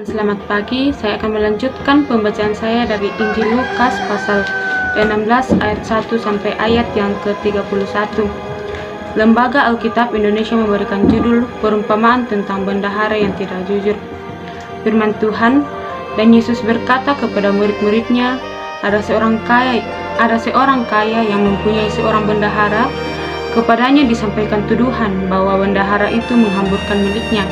Selamat pagi, saya akan melanjutkan pembacaan saya dari Injil Lukas pasal 16 ayat 1 sampai ayat yang ke-31. Lembaga Alkitab Indonesia memberikan judul Perumpamaan tentang Bendahara yang Tidak Jujur. Firman Tuhan, dan Yesus berkata kepada murid-muridnya, ada seorang kaya yang mempunyai seorang bendahara. Kepadanya disampaikan tuduhan bahwa bendahara itu menghamburkan miliknya.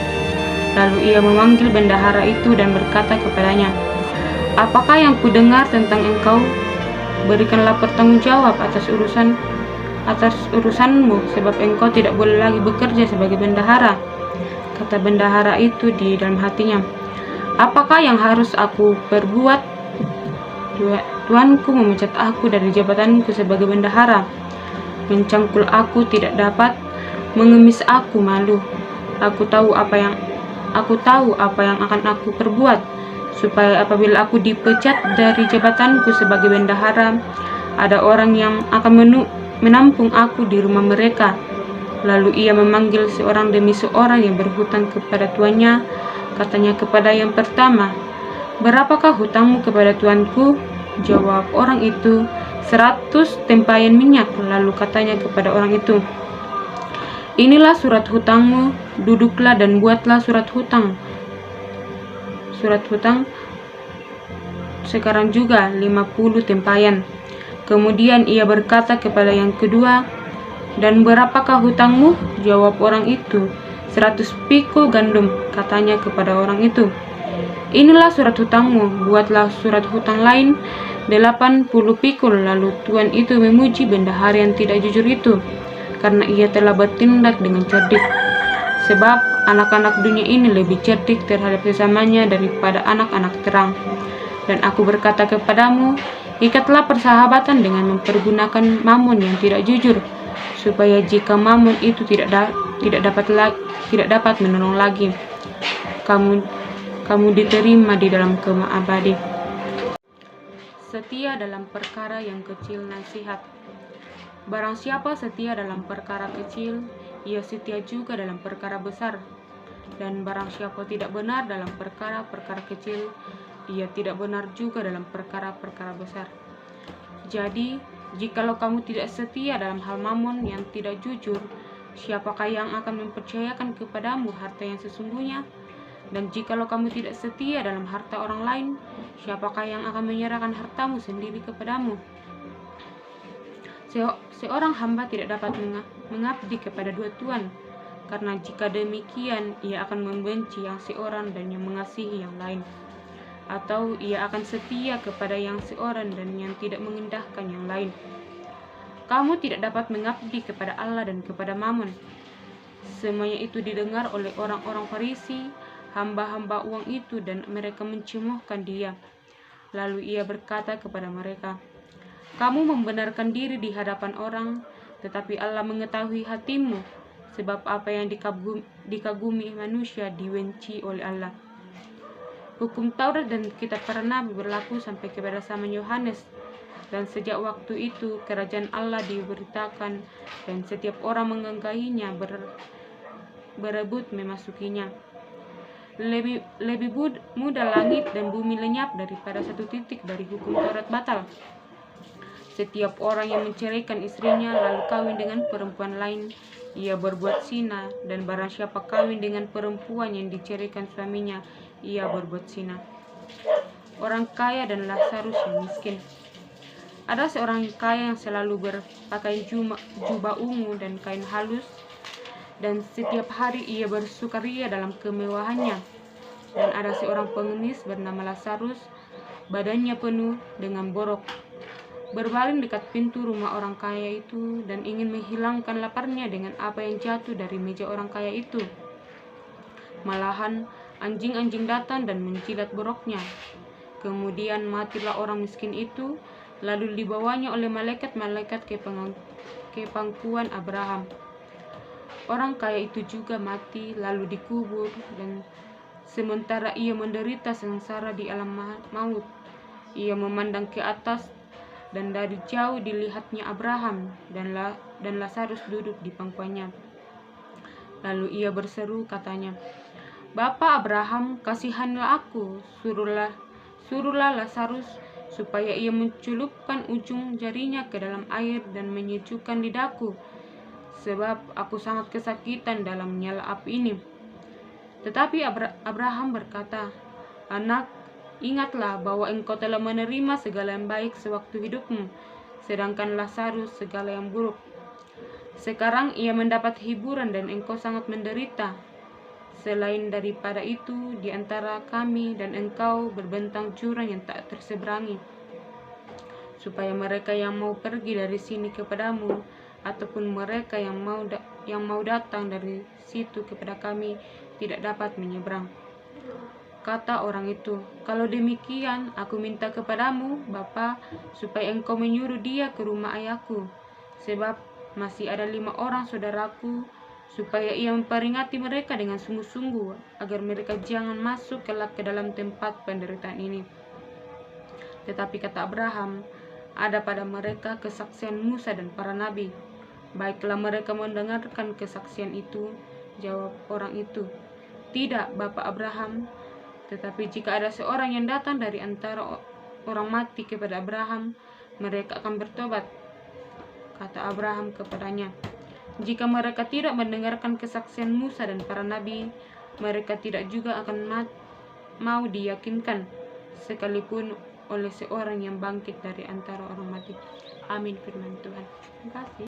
Lalu ia memanggil bendahara itu dan berkata kepadanya, "Apakah yang kudengar tentang engkau? Berikanlah pertanggungjawab atas urusanmu, sebab engkau tidak boleh lagi bekerja sebagai bendahara." Kata bendahara itu di dalam hatinya, "Apakah yang harus aku perbuat? Tuanku memecat aku dari jabatanku sebagai bendahara. Mencangkul aku tidak dapat, mengemis aku malu. Aku tahu apa yang akan aku perbuat, supaya apabila aku dipecat dari jabatanku sebagai bendahara, ada orang yang akan menampung aku di rumah mereka." Lalu ia memanggil seorang demi seorang yang berhutang kepada tuannya. Katanya kepada yang pertama, "Berapakah hutangmu kepada tuanku?" Jawab orang itu, 100 tempayan minyak. Lalu katanya kepada orang itu, "Inilah surat hutangmu, duduklah dan buatlah surat hutang sekarang juga 50 tempayan." Kemudian ia berkata kepada yang kedua, "Dan berapakah hutangmu?" Jawab orang itu, 100 pikul gandum. Katanya kepada orang itu, "Inilah surat hutangmu, buatlah surat hutang lain 80 pikul." Lalu tuan itu memuji bendahara yang tidak jujur itu, karena ia telah bertindak dengan cerdik. Sebab anak-anak dunia ini lebih cerdik terhadap sesamanya daripada anak-anak terang. Dan aku berkata kepadamu, ikatlah persahabatan dengan mempergunakan mamon yang tidak jujur, supaya jika mamon itu tidak dapat menolong lagi, kamu diterima di dalam kemah abadi. Setia dalam perkara yang kecil nasihat. Barang siapa setia dalam perkara kecil, ia setia juga dalam perkara besar. Dan barang siapa tidak benar dalam perkara-perkara kecil, ia tidak benar juga dalam perkara-perkara besar. Jadi, jikalau kamu tidak setia dalam hal mamon yang tidak jujur, siapakah yang akan mempercayakan kepadamu harta yang sesungguhnya? Dan jikalau kamu tidak setia dalam harta orang lain, siapakah yang akan menyerahkan hartamu sendiri kepadamu? Seorang hamba tidak dapat mengabdi kepada dua tuan, karena jika demikian ia akan membenci yang seorang dan yang mengasihi yang lain, atau ia akan setia kepada yang seorang dan yang tidak mengindahkan yang lain. Kamu tidak dapat mengabdi kepada Allah dan kepada mamon. Semuanya itu didengar oleh orang-orang Farisi, hamba-hamba uang itu, dan mereka mencemohkan dia. Lalu ia berkata kepada mereka, "Kamu membenarkan diri di hadapan orang, tetapi Allah mengetahui hatimu, sebab apa yang dikagumi manusia dibenci oleh Allah." Hukum Taurat dan kitab para nabi berlaku sampai kepada zaman Yohanes, dan sejak waktu itu kerajaan Allah diberitakan, dan setiap orang menggenggahinya berebut memasukinya. Lebih mudah langit dan bumi lenyap daripada satu titik dari hukum Taurat batal. Setiap orang yang menceraikan istrinya lalu kawin dengan perempuan lain, ia berbuat zina, dan barang siapa kawin dengan perempuan yang diceraikan suaminya, ia berbuat zina. Orang kaya dan Lazarus yang miskin. Ada seorang kaya yang selalu berpakaian jubah ungu dan kain halus, dan setiap hari ia bersukaria dalam kemewahannya. Dan ada seorang pengemis bernama Lazarus, badannya penuh dengan borok, berbaring dekat pintu rumah orang kaya itu, dan ingin menghilangkan laparnya dengan apa yang jatuh dari meja orang kaya itu. Malahan anjing-anjing datang dan menjilat boroknya. Kemudian matilah orang miskin itu, lalu dibawanya oleh malaikat-malaikat ke pangkuan Abraham. Orang kaya itu juga mati lalu dikubur, dan sementara ia menderita sengsara di alam maut, ia memandang ke atas, dan dari jauh dilihatnya Abraham dan Lazarus duduk di pangkuannya. Lalu ia berseru katanya, Bapa Abraham, kasihanlah aku, suruhlah Lazarus supaya ia mencelupkan ujung jarinya ke dalam air dan menyejukkan lidahku, sebab aku sangat kesakitan dalam nyala api ini." Tetapi Abraham berkata, "Anak, ingatlah bahwa engkau telah menerima segala yang baik sewaktu hidupmu, sedangkan Lazarus segala yang buruk. Sekarang ia mendapat hiburan dan engkau sangat menderita. Selain daripada itu, di antara kami dan engkau berbentang jurang yang tak terseberangi, supaya mereka yang mau pergi dari sini kepadamu, ataupun mereka yang mau datang dari situ kepada kami, tidak dapat menyeberang." Kata orang itu, "Kalau demikian, aku minta kepadamu, Bapa, supaya engkau menyuruh dia ke rumah ayahku, sebab masih ada 5 orang saudaraku, supaya ia memperingati mereka dengan sungguh-sungguh, agar mereka jangan masuk kelak ke dalam tempat penderitaan ini." Tetapi kata Abraham, "Ada pada mereka kesaksian Musa dan para nabi." "Baiklah mereka mendengarkan kesaksian itu," jawab orang itu. "Tidak, Bapak Abraham, tetapi jika ada seorang yang datang dari antara orang mati kepada Abraham, mereka akan bertobat." Kata Abraham kepadanya, "Jika mereka tidak mendengarkan kesaksian Musa dan para nabi, mereka tidak juga akan mau diyakinkan, sekalipun oleh seorang yang bangkit dari antara orang mati." Amin, firman Tuhan. Terima kasih.